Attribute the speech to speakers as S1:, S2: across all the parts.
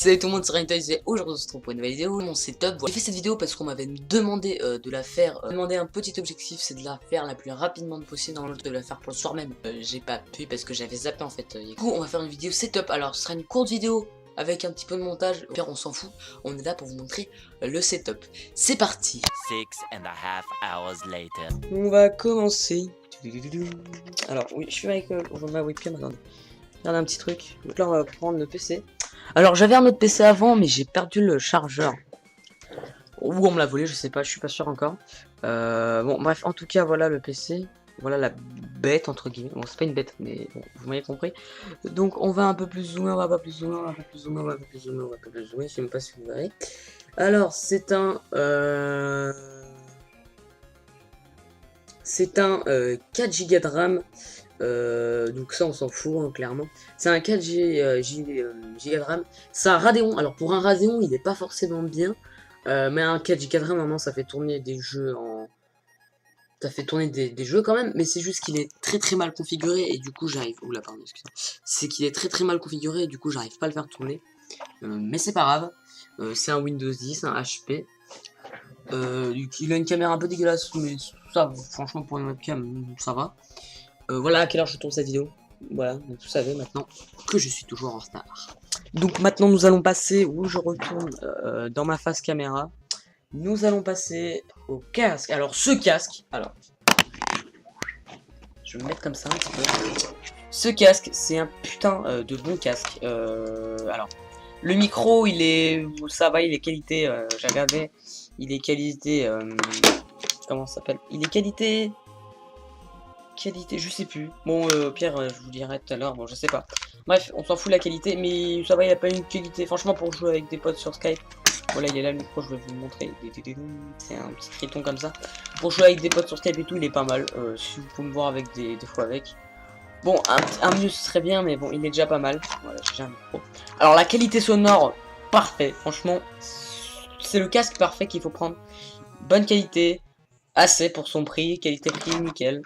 S1: Salut tout le monde, c'est Rentoys et aujourd'hui on se retrouve pour une nouvelle vidéo. Mon setup, j'ai fait cette vidéo parce qu'on m'avait demandé de la faire, demandé un petit objectif, c'est de la faire la plus rapidement possible, normalement de la faire pour le soir même. J'ai pas pu parce que j'avais zappé en fait. Du coup on va faire une vidéo setup, alors ce sera une courte vidéo avec un petit peu de montage, au pire on s'en fout, on est là pour vous montrer le setup. C'est parti.
S2: 6.5 hours later.
S1: On va commencer. Alors oui, je suis avec ma webcam, attendez. Regardez un petit truc, donc là on va prendre le PC. Alors j'avais un autre PC avant mais j'ai perdu le chargeur. Ou on me l'a volé, je sais pas, je suis pas sûr encore. Bon bref, en tout cas voilà le PC. Voilà la bête entre guillemets. Bon c'est pas une bête mais bon, vous m'avez compris. Donc on va un peu plus zoomer, on va pas plus zoomer, on va un peu plus zoomer, on va un peu plus zoomer, on va un peu plus zoomer, je sais même pas si vous verrez. Alors c'est un 4 Go de RAM. Donc ça on s'en fout hein, clairement. C'est un 4 Go de RAM. C'est un Radeon. Alors pour un Radeon il est pas forcément bien. Mais un 4 Go de RAM normalement ça fait tourner des jeux en... Ça fait tourner des jeux quand même. Mais c'est juste qu'il est très très mal configuré. Et du coup j'arrive... Oula pardon excusez-moi. C'est qu'il est très très mal configuré. Et du coup j'arrive pas à le faire tourner. Mais c'est pas grave. C'est un Windows 10, un HP. Il a une caméra un peu dégueulasse. Mais ça franchement pour une webcam ça va. Voilà à quelle heure je tourne cette vidéo. Voilà, donc vous savez maintenant que je suis toujours en retard. Donc maintenant nous allons passer, où je retourne dans ma face caméra. Nous allons passer au casque. Alors ce casque, alors je vais me mettre comme ça un petit peu. Ce casque, c'est un putain de bon casque. Alors le micro, il est, ça va, il est qualité. J'ai regardé, il est qualité. Comment ça s'appelle? Il est qualité, je sais plus. Bon, Pierre, je vous dirai tout à l'heure. Bon, je sais pas. Bref, on s'en fout de la qualité, mais ça va, il a pas une qualité. Franchement, pour jouer avec des potes sur Skype. Voilà, il est là le micro, je vais vous le montrer. C'est un petit triton comme ça. Pour jouer avec des potes sur Skype et tout, il est pas mal. Si vous pouvez me voir avec des fois avec. Bon, un mieux ce serait bien, mais bon, il est déjà pas mal. Voilà, j'ai un micro. Alors, la qualité sonore, parfait. Franchement, c'est le casque parfait qu'il faut prendre. Bonne qualité, assez pour son prix, qualité-prix, nickel.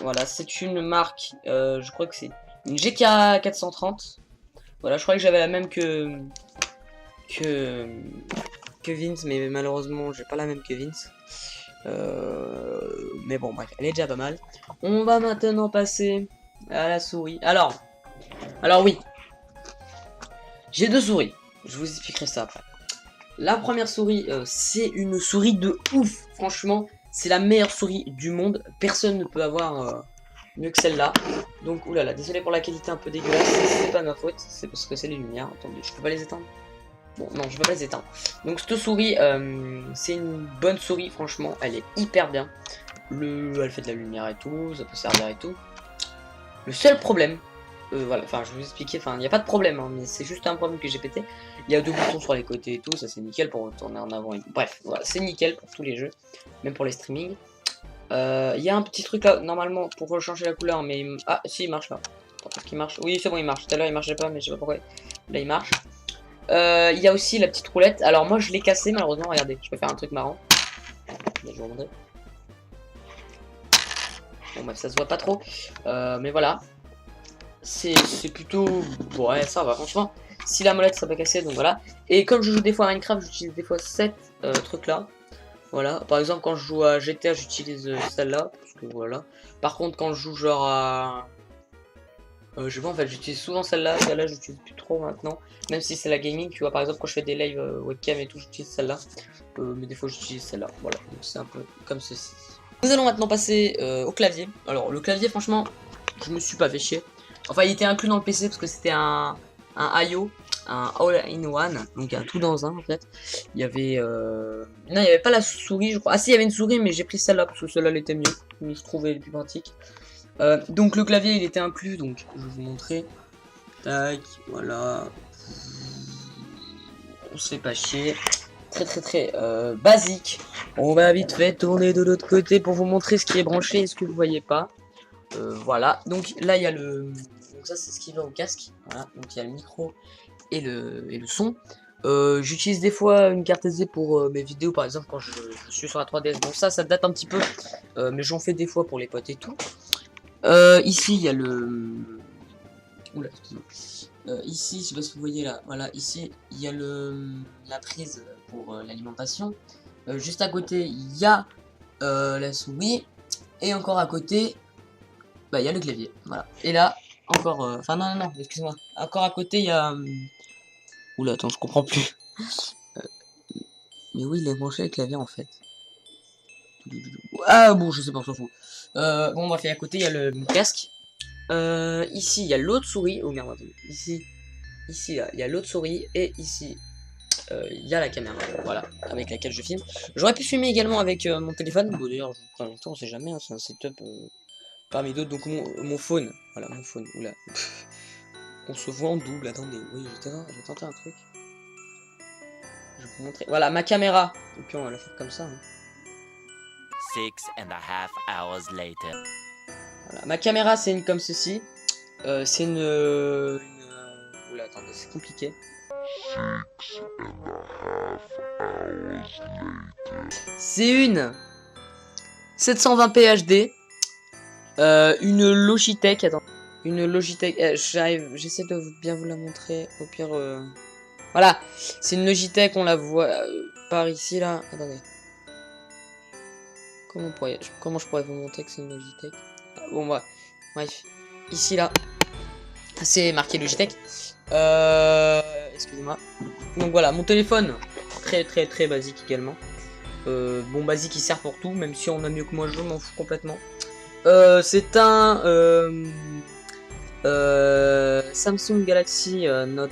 S1: Voilà, c'est une marque, je crois que c'est une GK 430. Voilà, je crois que j'avais la même que Vince, mais malheureusement, j'ai pas la même que Vince. Mais bon, bref, elle est déjà pas mal. On va maintenant passer à la souris. Alors oui, j'ai deux souris. Je vous expliquerai ça après. La première souris, c'est une souris de ouf. Franchement, c'est la meilleure souris du monde. Personne ne peut avoir mieux que celle-là. Donc, oulala, désolé pour la qualité un peu dégueulasse. C'est pas ma faute, c'est parce que c'est les lumières. Attendez, je peux pas les éteindre? Bon, non, je peux pas les éteindre. Donc, cette souris, c'est une bonne souris, franchement. Elle est hyper bien. Elle fait de la lumière et tout, ça peut servir et tout. Le seul problème, voilà, enfin, je vais vous expliquer, enfin, il n'y a pas de problème, hein, mais c'est juste un problème que j'ai pété. Il y a deux boutons sur les côtés et tout, ça c'est nickel pour tourner en avant. Bref, voilà, c'est nickel pour tous les jeux, même pour les streamings. Il y a un petit truc là, normalement, pour changer la couleur, mais... Ah, si, il marche là. Est-ce qu'il marche? Oui, c'est bon, il marche. Tout à l'heure, il marchait pas, mais je sais pas pourquoi. Là, il marche. Il y a aussi la petite roulette. Alors, moi, je l'ai cassé, malheureusement. Regardez, je peux faire un truc marrant. Je vais vous montrer. Bon, bah, ça se voit pas trop. Mais voilà. C'est plutôt... Ouais, ça va, franchement. Si la molette, ça va pas casser, donc voilà. Et comme je joue des fois à Minecraft, j'utilise des fois cette truc là. Voilà, par exemple quand je joue à GTA j'utilise celle-là, parce que voilà. Par contre quand je joue genre à... je sais pas en fait, j'utilise souvent celle-là j'utilise plus trop maintenant. Même si c'est la gaming, tu vois, par exemple quand je fais des lives webcam et tout, j'utilise celle-là. Mais des fois j'utilise celle-là, voilà, donc c'est un peu comme ceci. Nous allons maintenant passer au clavier. Alors le clavier franchement, je me suis pas fait chier. Enfin il était inclus dans le PC parce que c'était un IO. Un all-in-one, donc il y a tout dans un en fait. Il y avait non, il n'y avait pas la souris je crois. Ah si, il y avait une souris mais j'ai pris celle-là parce que celle-là elle était mieux, je trouvais plus pratique. Donc le clavier il était inclus, donc je vais vous montrer. Tac, voilà. On se fait pas chier. Très basique. On va vite fait tourner de l'autre côté pour vous montrer ce qui est branché et ce que vous voyez pas. Voilà, donc là il y a le... Donc ça c'est ce qui va au casque. Voilà, donc il y a le micro et le son. J'utilise des fois une carte SD pour mes vidéos, par exemple quand je suis sur la 3DS. Bon ça date un petit peu, mais j'en fais des fois pour les potes et tout. Ici il y a le... Oula, Ici, je sais pas si vous voyez là, voilà, ici, il y a la prise pour l'alimentation. Juste à côté, il y a la souris. Et encore à côté, bah, il y a le clavier. Voilà. Et là, encore... Enfin, non, non, non, excuse-moi. Encore à côté, il y a... Oula, attends, je comprends plus. Mais oui, il est branché le clavier, en fait. Ah, bon, je sais pas, on s'en fout. Bon, bref, et à côté, il y a le casque. Ici, il y a l'autre souris. Oh merde, attendez. Ici, là, il y a l'autre souris. Et ici, il y a la caméra. Voilà, avec laquelle je filme. J'aurais pu filmer également avec mon téléphone. Bon, d'ailleurs, je vous on sait jamais, hein, c'est un setup parmi d'autres. Donc, mon phone. Voilà, mon phone. Oula. On se voit en double. Attendez, oui, j'ai tenté un truc. Je vais vous montrer. Voilà, ma caméra. Et puis, on va la faire comme ça. Hein.
S2: 6.5 hours later.
S1: Voilà, ma caméra, c'est une comme ceci. C'est une Oula, attendez, c'est compliqué. C'est une 720p HD. Une Logitech. Attends. Une Logitech. J'essaie de bien vous la montrer. Au pire. Voilà. C'est une Logitech. On la voit par ici là. Attendez. Comment je pourrais vous montrer que c'est une Logitech? Bon, bah. Bref. Ici là. C'est marqué Logitech. Excusez-moi. Donc voilà, mon téléphone. Très basique également. Bon, basique, il sert pour tout. Même si on a mieux que moi, je m'en fous complètement. C'est un Samsung Galaxy Note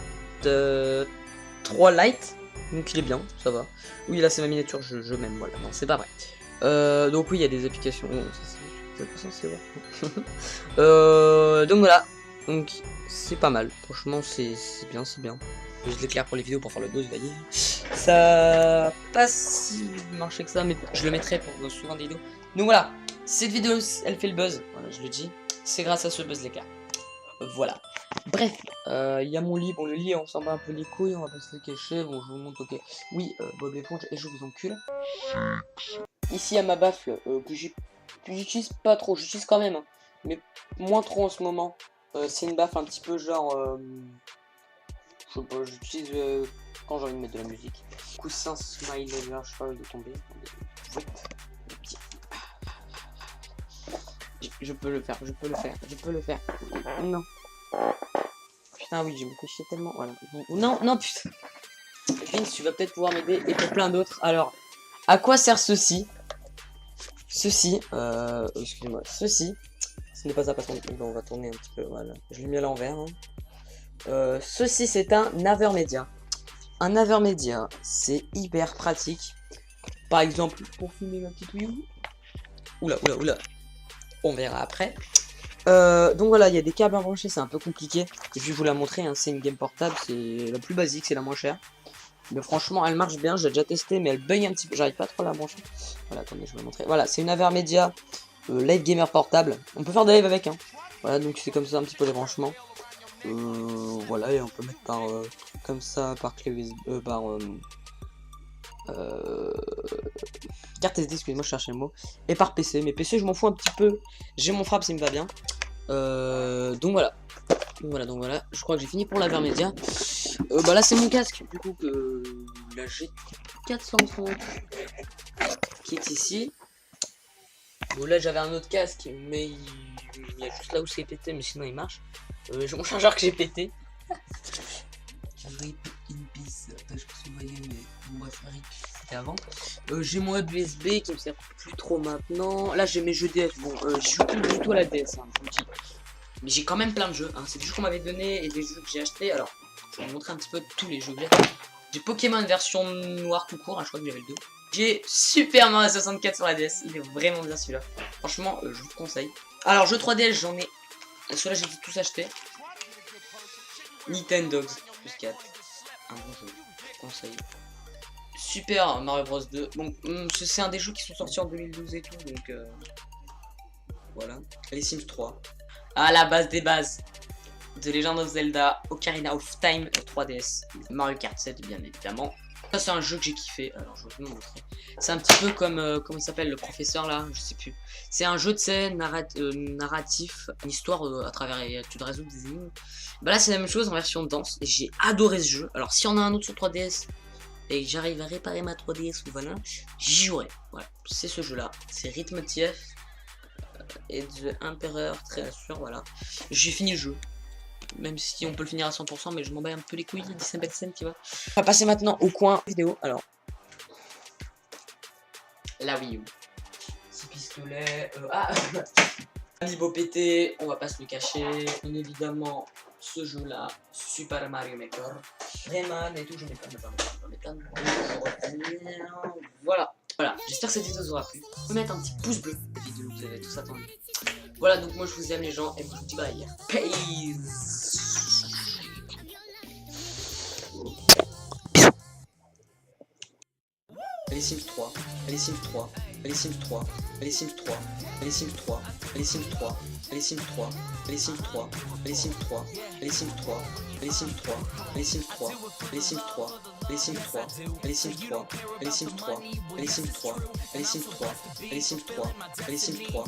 S1: 3 Lite. Donc il est bien, ça va. Oui, là c'est ma miniature, je m'aime, voilà. Non, c'est pas vrai. Donc oui, il y a des applications. Oh, c'est pas censé voir. Donc voilà. Donc c'est pas mal. Franchement, c'est bien, c'est bien. Je l'éclaire pour les vidéos pour faire le buzz, vous voyez. Ça a pas si marché que ça, mais je le mettrai pour souvent des vidéos. Donc voilà. Cette vidéo, elle fait le buzz, voilà, je le dis. C'est grâce à ce buzz, les gars. Voilà. Bref, il y a mon lit. Bon, le lit, on s'en bat un peu les couilles, on va pas se le cacher. Bon, je vous montre, ok. Oui, Bob l'éponge, et je vous encule. Ici, il y a ma baffle, que j'utilise pas trop. J'utilise quand même, hein, mais moins trop en ce moment. C'est une baffle un petit peu genre... je sais pas, j'utilise quand j'ai envie de mettre de la musique. Coussin smiley, je sais pas où il est tombé. Je peux le faire, je peux le faire. Non. Putain, oui, j'ai beaucoup chié tellement. Voilà. Non, non, putain. Vince, tu vas peut-être pouvoir m'aider et pour plein d'autres. Alors, à quoi sert ceci? Ceci, excusez-moi, ceci. Ce n'est pas ça, parce qu'on va tourner un petit peu. Voilà. Je l'ai mis à l'envers. Hein. Ceci, c'est un Avermedia. Un Avermedia, c'est hyper pratique. Par exemple, pour filmer ma petite Wii U. Oula. On verra après. Donc voilà, il y a des câbles à brancher, c'est un peu compliqué. Je vais vous la montrer, hein, c'est une game portable, c'est la plus basique, c'est la moins chère. Mais franchement, elle marche bien, j'ai déjà testé, mais elle bug un petit peu, j'arrive pas trop à la brancher. Voilà, attendez, je vais vous montrer. Voilà, c'est une Avermedia Live Gamer portable. On peut faire des lives avec, hein. Voilà, donc c'est comme ça un petit peu les branchements. Voilà, et on peut mettre par comme ça, par clé USB, par carte SD, excusez-moi, je cherchais le mot, et par PC. Mais PC, je m'en fous un petit peu. J'ai mon frappe, ça me va bien. Donc voilà. Donc voilà. Je crois que j'ai fini pour l'Avermedia. Bah là, c'est mon casque. Du coup, que la G430 qui est ici. Bon, là, j'avais un autre casque, mais il y a juste là où c'est pété, mais sinon il marche. J'ai mon chargeur que j'ai pété. Une pisse, je sais pas si vous voyez, mais bon, bref, c'était avant. J'ai mon hub USB qui me sert plus trop maintenant. Là, j'ai mes jeux DS. Bon, je joue plus du tout à la DS, hein, je vous le dis. Mais j'ai quand même plein de jeux. Hein. C'est des jeux qu'on m'avait donné et des jeux que j'ai achetés. Alors, je vais vous montrer un petit peu tous les jeux que j'ai. J'ai Pokémon version noire tout court, hein, je crois que j'avais le 2. J'ai Super Mario 64 sur la DS. Il est vraiment bien celui-là. Franchement, je vous conseille. Alors, jeux 3DS, j'en ai. Ceux-là, j'ai tous achetés. Nintendo plus 4. Un bon jeu, je conseille. Super Mario Bros 2. Bon, c'est un des jeux qui sont sortis en 2012 et tout, donc voilà. Les Sims 3. À la base des bases. The Legend of Zelda, Ocarina of Time 3DS, Mario Kart 7 bien évidemment. Ça c'est un jeu que j'ai kiffé, alors je vais vous montrer. C'est un petit peu comme, comment il s'appelle le professeur là, je sais plus. C'est un jeu de scène narratif, une histoire à travers tu dois résoudre des énigmes. Bah là c'est la même chose en version danse, et j'ai adoré ce jeu. Alors si on a un autre sur 3DS, et que j'arrive à réparer ma 3DS ou voilà, j'y jouerai. Voilà, c'est ce jeu là, c'est Rhythm TF et The Emperor très sûr, voilà. J'ai fini le jeu. Même si on peut le finir à 100%, mais je m'en bats un peu les couilles, Disney Betsen, tu vois. On va passer maintenant au coin vidéo. Alors, la Wii U. Petit pistolet. Amiibo pété, on va pas se le cacher. Bien évidemment, ce jeu-là, Super Mario Maker. Rayman et tout, j'en ai plein. Voilà. Voilà, j'espère que cette vidéo vous aura plu. Vous pouvez mettre un petit pouce bleu, la vidéo, vous avez tous attendu. Voilà, donc moi je vous aime les gens, et moi je vous dis bye. Peace. Allez Sims 3, allez Sims 3, allez Sims 3, allez Sims 3, allez Sims 3, allez Sims 3, allez Sims 3, allez Sims 3, allez Sims 3, allez Sims 3, allez Sims 3, allez Sims 3, allez Sims 3, allez Sims 3, allez Sims 3, allez Sims 3, allez Sims 3, allez Sims 3, allez Sims 3, allez Sims 3.